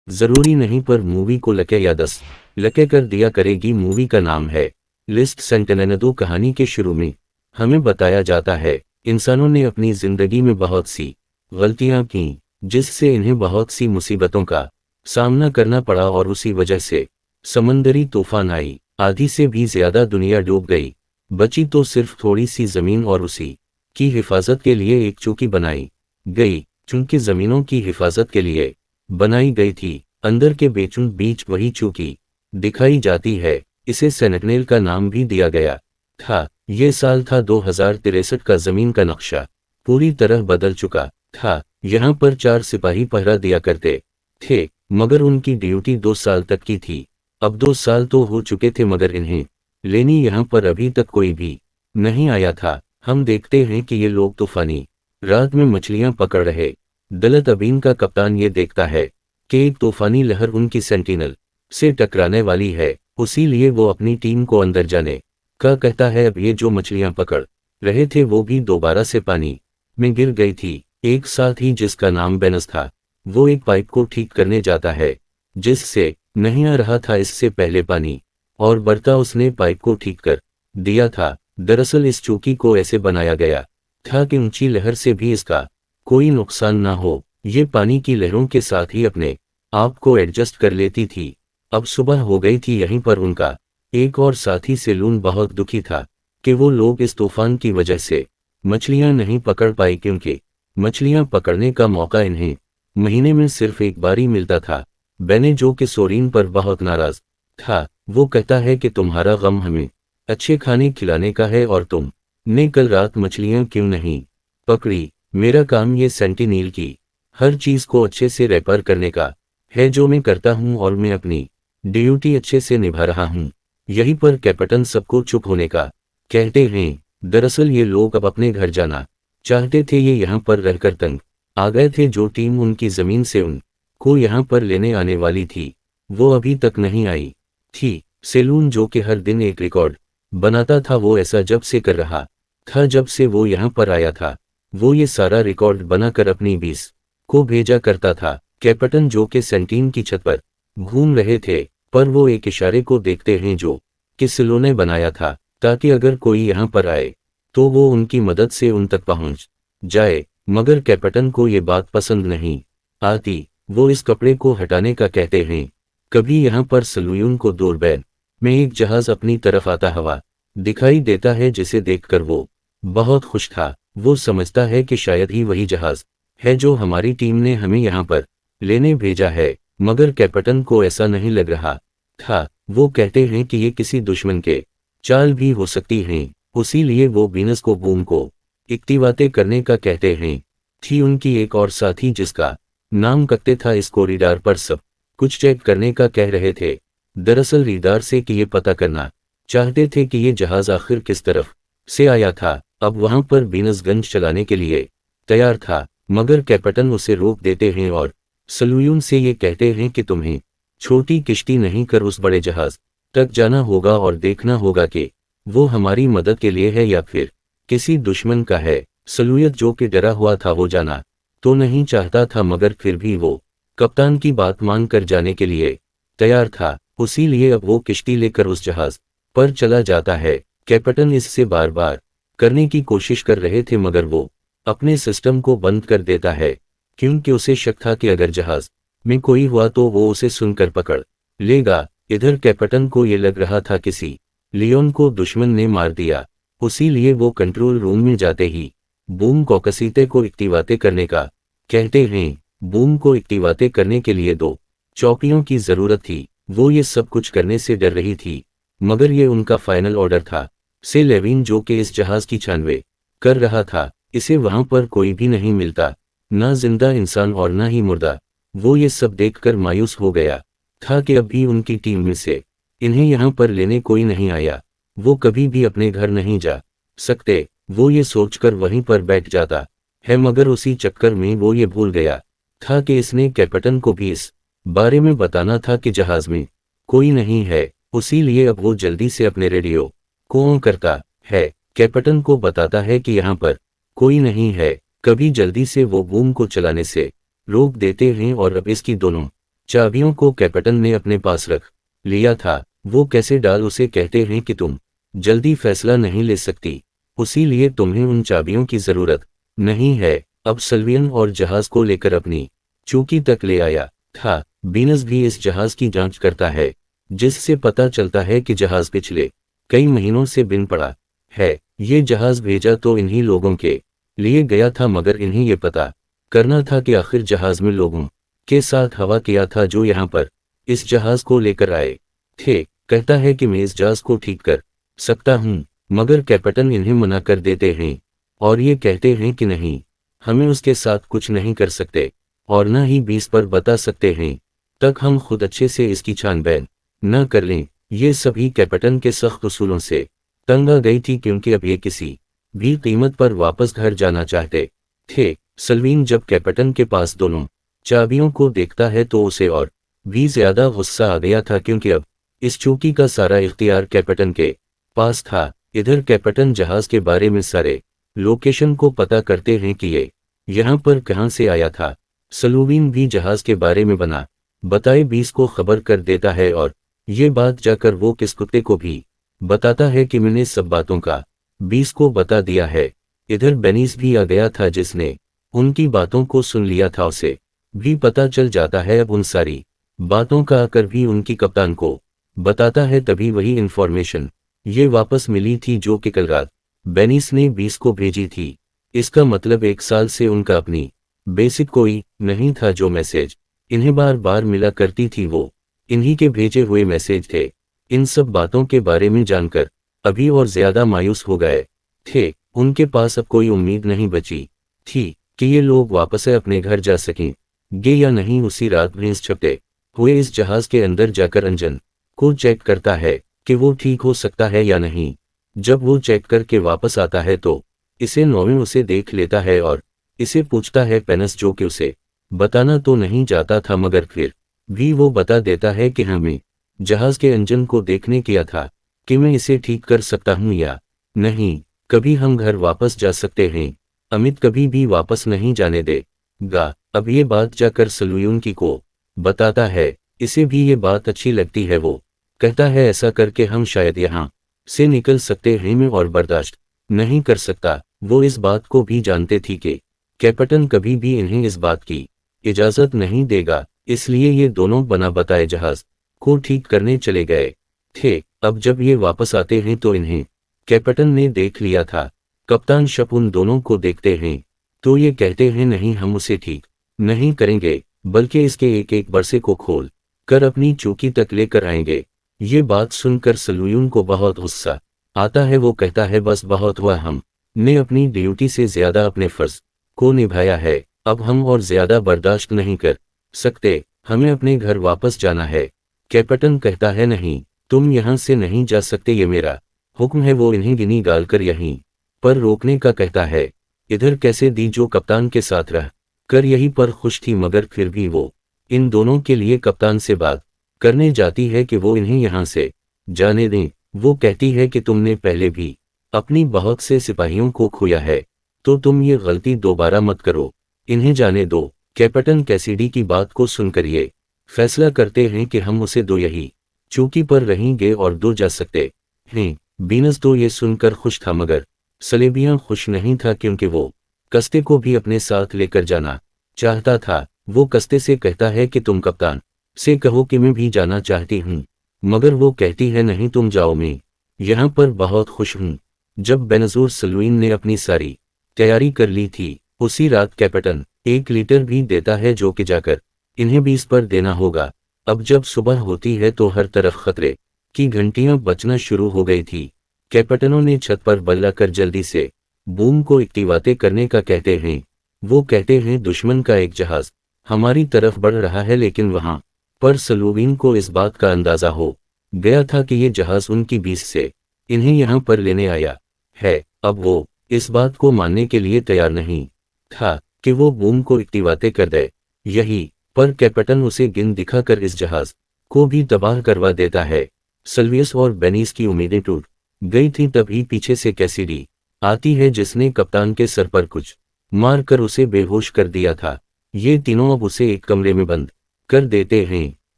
जरूरी नहीं पर मूवी को लके या 10 लके कर दिया करेगी। मूवी का नाम है लिस्ट सेंटेनेडो। कहानी के शुरू में हमें बताया जाता है इंसानों ने अपनी जिंदगी में बहुत सी गलतियां की जिससे इन्हें बहुत सी मुसीबतों का सामना करना पड़ा और उसी वजह से समंदरी तूफान आई, आधी से भी ज्यादा दुनिया डूब गई। बची तो सिर्फ थोड़ी सी जमीन और उसी की हिफाजत के लिए एक चौकी बनाई गई। चूंकि जमीनों की हिफाजत के लिए बनाई गई थी, अंदर के बेचुन बीच वही चौकी दिखाई जाती है। इसे सेनेटनेल का नाम भी दिया गया था। ये साल था 2063 का। जमीन का नक्शा पूरी तरह बदल चुका था। यहाँ पर 4 सिपाही पहरा दिया करते थे, मगर उनकी ड्यूटी 2 साल तक की थी। अब 2 साल तो हो चुके थे मगर इन्हें लेनी यहाँ पर अभी तक कोई भी नहीं आया था। हम देखते हैं कि ये लोग तूफानी रात में मछलियां पकड़ रहे। दलत अबीन का कप्तान ये देखता है कि एक तूफानी लहर उनकी सेंटिनल से टकराने वाली है, उसी लिए वो अपनी टीम को अंदर जाने का कहता है। अब ये जो मछलियां पकड़ रहे थे वो भी दोबारा से पानी में गिर गई थी। एक साथ ही जिसका नाम बेनस था, वो एक पाइप को ठीक करने जाता है जिससे नहीं आ रहा था इससे पहले पानी, और बर्ता उसने पाइप को ठीक कर दिया था। दरअसल इस चौकी को ऐसे बनाया गया था कि ऊंची लहर से भी इसका कोई नुकसान ना हो। ये पानी की लहरों के साथ ही अपने आप को एडजस्ट कर लेती थी। अब सुबह हो गई थी। यहीं पर उनका एक और साथी सेलून बहुत दुखी था कि वो लोग इस तूफान की वजह से मछलियां नहीं पकड़ पाई, क्योंकि मछलियां पकड़ने का मौका इन्हें महीने में सिर्फ एक बार ही मिलता था। बेने जो कि सोरीन पर बहुत नाराज था, वो कहता है कि तुम्हारा गम हमें अच्छे खाने खिलाने का है और तुमने कल रात मछलियां क्यों नहीं पकड़ी। मेरा काम ये सेंटिनील की हर चीज को अच्छे से रेपर करने का है जो मैं करता हूं, और मैं अपनी ड्यूटी अच्छे से निभा रहा हूं। यहीं पर कैप्टन सबको चुप होने का कहते हैं। दरअसल ये लोग अब अपने घर जाना चाहते थे। ये यहाँ पर रहकर तंग आ गए थे। जो टीम उनकी जमीन से उनको यहाँ पर लेने आने वाली थी वो अभी तक नहीं आई थी। सेलून जो कि हर दिन एक रिकॉर्ड बनाता था, वो ऐसा जब से कर रहा था जब से वो यहाँ पर आया था। वो ये सारा रिकॉर्ड बनाकर अपनी 20 को भेजा करता था। कैप्टन जो कि सेंटीन की छत पर घूम रहे थे, पर वो एक इशारे को देखते हैं जो कि सिलो ने बनाया था, ताकि अगर कोई यहाँ पर आए तो वो उनकी मदद से उन तक पहुँच जाए। मगर कैप्टन को ये बात पसंद नहीं आती। वो इस कपड़े को हटाने का कहते हैं। कभी यहाँ पर सलूयून को दूरबीन में एक जहाज अपनी तरफ आता हुआ दिखाई देता है, जिसे देखकर वो बहुत खुश था। वो समझता है कि शायद ही वही जहाज है जो हमारी टीम ने हमें यहाँ पर लेने भेजा है, मगर कैप्टन को ऐसा नहीं लग रहा था। वो कहते हैं कि ये किसी दुश्मन के चाल भी हो सकती हैं, उसी लिए वो वीनस को बूम को एक्टिवाते करने का कहते हैं। थी उनकी एक और साथी जिसका नाम कत्ते था। इस कॉरिडोर पर सब कुछ चेक करने का कह रहे थे। दरअसल रीडार से कि ये पता करना चाहते थे कि ये जहाज आखिर किस तरफ से आया था। अब वहां पर वीनस गन चलाने के लिए तैयार था, मगर कैप्टन उसे रोक देते हैं और सलूयून से ये कहते हैं कि तुम्हें छोटी किश्ती नहीं कर उस बड़े जहाज तक जाना होगा और देखना होगा कि वो हमारी मदद के लिए है या फिर किसी दुश्मन का है। सलूयत जो कि डरा हुआ था, वो जाना तो नहीं चाहता था, मगर फिर भी वो कप्तान की बात मानकर जाने के लिए तैयार था। उसी लिए अब वो किश्ती लेकर उस जहाज पर चला जाता है। कैप्टन इससे बार बार करने की कोशिश कर रहे थे, मगर वो अपने सिस्टम को बंद कर देता है, क्योंकि उसे शक था कि अगर जहाज में कोई हुआ तो वो उसे सुनकर पकड़ लेगा। इधर कैप्टन को ये लग रहा था किसी लियोन को दुश्मन ने मार दिया। उसी लिए वो कंट्रोल रूम में जाते ही बूम कॉकसीते को एक्टिवाते करने का कहते हैं। बूम को एक्टिवाते करने के लिए 2 चौकियों की जरूरत थी। वो ये सब कुछ करने से डर रही थी, मगर ये उनका फाइनल ऑर्डर था। से लेविन जो कि इस जहाज की छानबे कर रहा था, इसे वहां पर कोई भी नहीं मिलता, ना जिंदा इंसान और ना ही मुर्दा। वो ये सब देखकर मायूस हो गया था कि अभी उनकी टीम में से इन्हें यहाँ पर लेने कोई नहीं आया। वो कभी भी अपने घर नहीं जा सकते। वो ये सोचकर वहीं पर बैठ जाता है, मगर उसी चक्कर में वो ये भूल गया था कि इसने कैप्टन को भी इस बारे में बताना था कि जहाज में कोई नहीं है। उसी लिए अब वो जल्दी से अपने रेडियो को ऑन करता है, कैप्टन को बताता है कि यहाँ पर कोई नहीं है। कभी जल्दी से वो बूम को चलाने से रोक देते हैं और अब इसकी दोनों चाबियों को कैप्टन ने अपने पास रख लिया था। वो कैसे डाल उसे कहते हैं कि तुम जल्दी फैसला नहीं ले सकती, उसीलिए तुम्हें उन चाबियों की जरूरत नहीं है। अब सल्वियन और जहाज को लेकर अपनी चौकी तक ले आया था। बीनस भी इस जहाज की जांच करता है, जिससे पता चलता है कि जहाज पिछले कई महीनों से बिन पड़ा है। ये जहाज भेजा तो इन्हीं लोगों के लिए गया था, मगर इन्हें ये पता करना था कि आखिर जहाज में लोगों के साथ हवा किया था जो यहाँ पर इस जहाज को लेकर आए थे। कहता है कि मैं इस जहाज को ठीक कर सकता हूँ, मगर कैप्टन इन्हें मना कर देते हैं और ये कहते हैं कि नहीं, हमें उसके साथ कुछ नहीं कर सकते और न ही 20 पर बता सकते हैं तक हम खुद अच्छे से इसकी छानबीन न कर लें। ये सभी कैप्टन के सख्त उसूलों से तंग आ गई थी, क्योंकि अब ये किसी भी कीमत पर वापस घर जाना चाहते थे। सल्वीन जब कैप्टन के पास दोनों चाबियों को देखता है तो उसे और भी ज्यादा गुस्सा आ गया था, क्योंकि अब इस चौकी का सारा इख्तियार कैप्टन के पास था। इधर कैप्टन जहाज के बारे में सारे लोकेशन को पता करते हैं कि ये यहाँ पर कहाँ से आया था। सल्वीन भी जहाज के बारे में बना बताए 20 को खबर कर देता है और ये बात जाकर वो किस कुत्ते को भी बताता है कि मैंने सब बातों का 20 को बता दिया है। इधर बेनिस भी आ गया था, जिसने उनकी बातों को सुन लिया था। उसे भी पता चल जाता है अब उन सारी बातों का आकर भी उनकी कप्तान को बताता है। तभी वही इंफॉर्मेशन ये वापस मिली थी जो कि कल रात बेनिस ने 20 को भेजी थी। इसका मतलब 1 साल से उनका अपनी बेसिक कोई नहीं था। जो मैसेज इन्हें बार बार मिला करती थी वो इन्हीं के भेजे हुए मैसेज थे। इन सब बातों के बारे में जानकर अभी और ज्यादा मायूस हो गए थे। उनके पास अब कोई उम्मीद नहीं बची थी कि ये लोग वापस अपने घर जा सकेंगे या नहीं। उसी रात प्रिंस छपते हुए इस जहाज के अंदर जाकर अंजन को चेक करता है कि वो ठीक हो सकता है या नहीं। जब वो चेक करके वापस आता है तो इसे नोविन उसे देख लेता है और इसे पूछता है पेनस, जो कि उसे बताना तो नहीं चाहता था, मगर फिर भी वो बता देता है कि हमें जहाज के इंजन को देखने किया था कि मैं इसे ठीक कर सकता हूँ या नहीं। कभी हम घर वापस जा सकते हैं, अमित कभी भी वापस नहीं जाने देगा। अब ये बात जाकर सल्वीन की को बताता है। इसे भी ये बात अच्छी लगती है। वो कहता है ऐसा करके हम शायद यहाँ से निकल सकते हैं। मैं और बर्दाश्त नहीं कर सकता। वो इस बात को भी जानते थी कि कैप्टन कभी भी इन्हें इस बात की इजाजत नहीं देगा, इसलिए ये दोनों बना बताए जहाज को ठीक करने चले गए थे। अब जब ये वापस आते हैं तो इन्हें कैप्टन ने देख लिया था। कप्तान शप उन दोनों को देखते हैं तो ये कहते हैं नहीं, हम उसे ठीक नहीं करेंगे, बल्कि इसके एक एक बरसे को खोल कर अपनी चौकी तक लेकर आएंगे। ये बात सुनकर सल्वीन को बहुत गुस्सा आता है। वो कहता है बस बहुत हुआ, हमने अपनी ड्यूटी से ज्यादा अपने फर्ज को निभाया है। अब हम और ज्यादा बर्दाश्त नहीं कर सकते, हमें अपने घर वापस जाना है। कैप्टन कहता है नहीं, तुम यहाँ से नहीं जा सकते, ये मेरा हुक्म है। वो इन्हें गिनी गालकर यहीं पर रोकने का कहता है। इधर कैसे दी जो कप्तान के साथ रह कर यहीं पर खुश थी, मगर फिर भी वो इन दोनों के लिए कप्तान से बात करने जाती है कि वो इन्हें यहाँ से जाने दें। वो कहती है कि तुमने पहले भी अपनी बहुत से सिपाहियों को खोया है, तो तुम ये गलती दोबारा मत करो, इन्हें जाने दो। कैप्टन कैसिडी की बात को सुनकर ये फैसला करते हैं कि हम उसे दो यही चौकी पर रहेंगे और दो जा सकते हैं। बीनस तो ये सुनकर खुश था, मगर सलेबियां खुश नहीं था, क्योंकि वो कस्ते को भी अपने साथ लेकर जाना चाहता था। वो कस्ते से कहता है कि तुम कप्तान से कहो कि मैं भी जाना चाहती हूँ, मगर वो कहती है नहीं तुम जाओ, मैं यहाँ पर बहुत खुश हूँ। जब बेनजूर सल्वीन ने अपनी सारी तैयारी कर ली थी, उसी रात कैप्टन 1 लीटर भी देता है, जो कि जाकर इन्हें 20 पर देना होगा। अब जब सुबह होती है तो हर तरफ खतरे की घंटियां बजना शुरू हो गई थी। कैप्टनों ने छत पर बल्ला कर जल्दी से बूम को एक्टिवाते करने का कहते हैं। वो कहते हैं दुश्मन का एक जहाज हमारी तरफ बढ़ रहा है, लेकिन वहां पर सल्वीन को इस बात का अंदाजा हो गया था कि ये जहाज उनकी 20 से इन्हें यहाँ पर लेने आया है। अब वो इस बात को मानने के लिए तैयार नहीं था कि वो बूम को एक्टिवाते कर दे। यही पर कैप्टन उसे गिन दिखाकर इस जहाज को भी तबाह करवा देता है। सल्वियस और बेनिस की उम्मीदें टूट गई थी। तभी पीछे से कैसिडी आती है, जिसने कप्तान के सर पर कुछ मार कर उसे बेहोश कर दिया था। ये तीनों अब उसे एक कमरे में बंद कर देते हैं।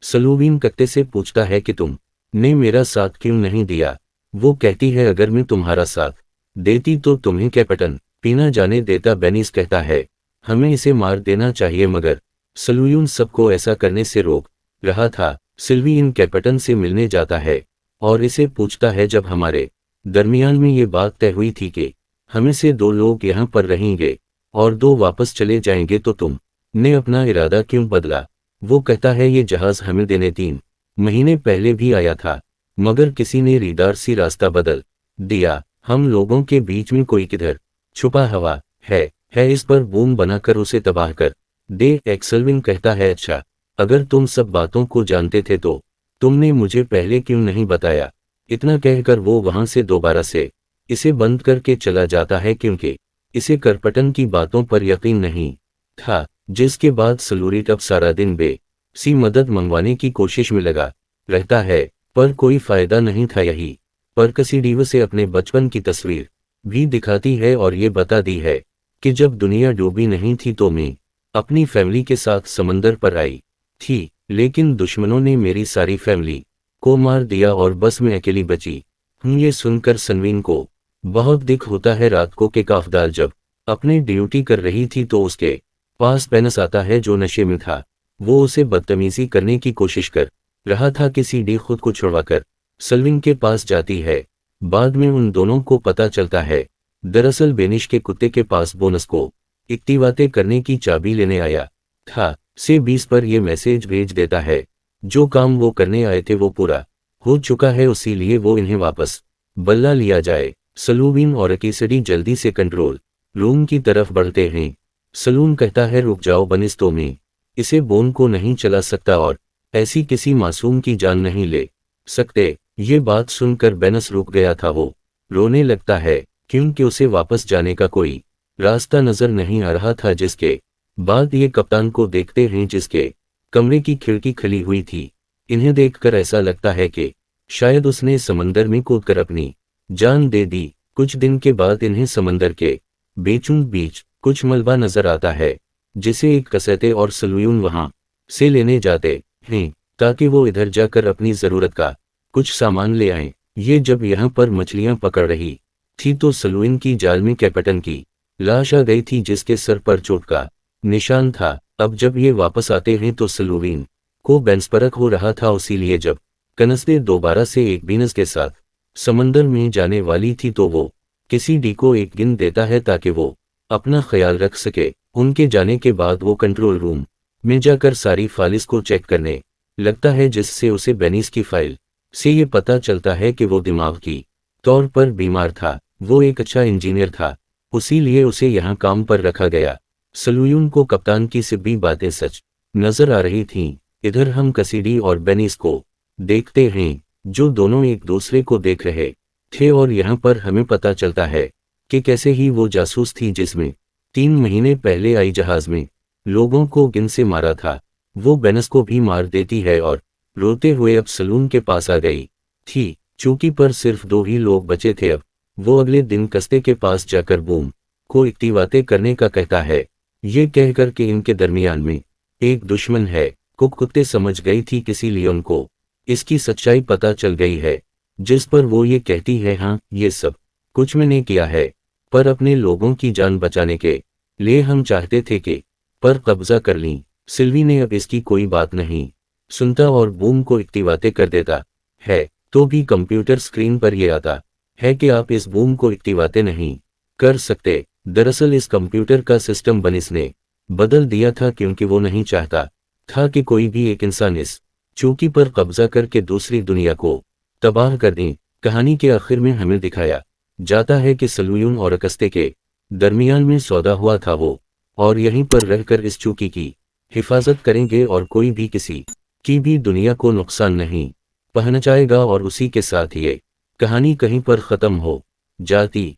सलूवीन कत्ते से पूछता है कि तुम ने मेरा साथ क्यों नहीं दिया। वो कहती है अगर मैं तुम्हारा साथ देती तो तुम्हें कैप्टन पीना जाने देता। बेनिस कहता है हमें इसे मार देना चाहिए, मगर सलूयून सबको ऐसा करने से रोक रहा था। सिल्वी इन कैप्टन से मिलने जाता है और इसे पूछता है जब हमारे दरमियान में ये बात तय हुई थी कि हमें से 2 लोग यहाँ पर रहेंगे और 2 वापस चले जाएंगे, तो तुम ने अपना इरादा क्यों बदला। वो कहता है ये जहाज हमें देने 3 महीने पहले भी आया था, मगर किसी ने रीडार सी रास्ता बदल दिया। हम लोगों के बीच में कोई किधर छुपा हवा है इस पर बूम बनाकर उसे तबाह कर दे। एक्सलविन कहता है अच्छा, अगर तुम सब बातों को जानते थे तो तुमने मुझे पहले क्यों नहीं बताया। इतना कहकर वो वहां से दोबारा से इसे बंद करके चला जाता है, क्योंकि इसे करपटन की बातों पर यकीन नहीं था। जिसके बाद सलूरिट अब सारा दिन सी मदद मंगवाने की कोशिश में लगा रहता है, पर कोई फायदा नहीं था। यही पर कसीडीव से अपने बचपन की तस्वीर भी दिखाती है और ये बताती है कि जब दुनिया डूबी नहीं थी तो मैं अपनी फैमिली के साथ समंदर पर आई थी, लेकिन दुश्मनों ने मेरी सारी फैमिली को मार दिया और बस मैं अकेली बची हूँ। ये सुनकर सनवीन को बहुत दुख होता है। रात को के काफदार जब अपनी ड्यूटी कर रही थी तो उसके पास बेनस आता है जो नशे में था। वो उसे बदतमीजी करने की कोशिश कर रहा था कि सीडी खुद को छुड़वाकर सलविन के पास जाती है। बाद में उन दोनों को पता चलता है दरअसल बेनिश के कुत्ते के पास बोनस को एक्टिवाते करने की चाबी लेने आया था। से 20 पर यह मैसेज भेज देता है जो काम वो करने आए थे वो पूरा हो चुका है, उसीलिए वो इन्हें वापस बल्ला लिया जाए। सलूविन और केसडी जल्दी से कंट्रोल रूम की तरफ बढ़ते हैं। सलून कहता है रुक जाओ बनिस, तो मैं इसे बोन को नहीं चला सकता और ऐसी किसी मासूम की जान नहीं ले सकते। ये बात सुनकर बेनस रुक गया था। वो रोने लगता है क्योंकि उसे वापस जाने का कोई रास्ता नजर नहीं आ रहा था। जिसके बाद ये कप्तान को देखते हैं जिसके कमरे की खिड़की खुली हुई थी। इन्हें देखकर ऐसा लगता है कि शायद उसने समंदर में कूदकर अपनी जान दे दी। कुछ दिन के बाद इन्हें समंदर के बीच कुछ मलबा नजर आता है जिसे एक कसैते और सलूयून वहां से लेने जाते हैं ताकि वो इधर जाकर अपनी जरूरत का कुछ सामान ले आएं। ये जब यहाँ पर मछलियां पकड़ रही थी तो सलूइन की जाल में कैप्टन की लाश आ गई थी जिसके सर पर चोट का निशान था। अब जब ये वापस आते हैं तो सलूविन को बेंसपरक हो रहा था, इसीलिए जब कनस्ते दोबारा से एक बीनस के साथ समंदर में जाने वाली थी तो वो किसी डी को एक गिन देता है ताकि वो अपना ख्याल रख सके। उनके जाने के बाद वो कंट्रोल रूम में जाकर सारी फाइल्स को चेक करने लगता है, जिससे उसे बेनिस की फाइल से ये पता चलता है कि वो दिमाग की तौर पर बीमार था। वो एक अच्छा इंजीनियर था, उसीलिए उसे यहाँ काम पर रखा गया। सलूयून को कप्तान की सभी बातें सच नजर आ रही थीं। इधर हम कसीडी और बेनिस को देखते हैं जो दोनों एक दूसरे को देख रहे थे और यहाँ पर हमें पता चलता है कि कैसे ही वो जासूस थी जिसमें 3 महीने पहले आई जहाज में लोगों को गिन से मारा था। वो बेनस को भी मार देती है और रोते हुए अब सलून के पास आ गई थी। चूंकि पर सिर्फ 2 ही लोग बचे थे, अब वो अगले दिन कस्ते के पास जाकर बूम को एक्टिवाते करने का कहता है, ये कहकर कि इनके दरमियान में एक दुश्मन है। कुत्ते समझ गई थी किसी लियोन को इसकी सच्चाई पता चल गई है, जिस पर वो ये कहती है हाँ ये सब कुछ मैंने किया है, पर अपने लोगों की जान बचाने के लिए हम चाहते थे कि पर कब्जा कर लीं। सिल्वी ने अब इसकी कोई बात नहीं सुनता और बूम को एक्टिवाते कर देता है। तो भी कंप्यूटर स्क्रीन पर यह आता है कि आप इस बूम को एक्टिवाते नहीं कर सकते। दरअसल इस कंप्यूटर का सिस्टम बेनिस ने बदल दिया था क्योंकि वो नहीं चाहता था कि कोई भी एक इंसान इस चौकी पर कब्जा करके दूसरी दुनिया को तबाह कर दें। कहानी के आखिर में हमें दिखाया जाता है कि सलूयून और कस्ते के दरमियान में सौदा हुआ था वो, और यहीं पर रहकर इस चौकी की हिफाजत करेंगे और कोई भी किसी की भी दुनिया को नुकसान नहीं पहुंचाएगा। और उसी के साथ ये कहानी कहीं पर ख़त्म हो जाती।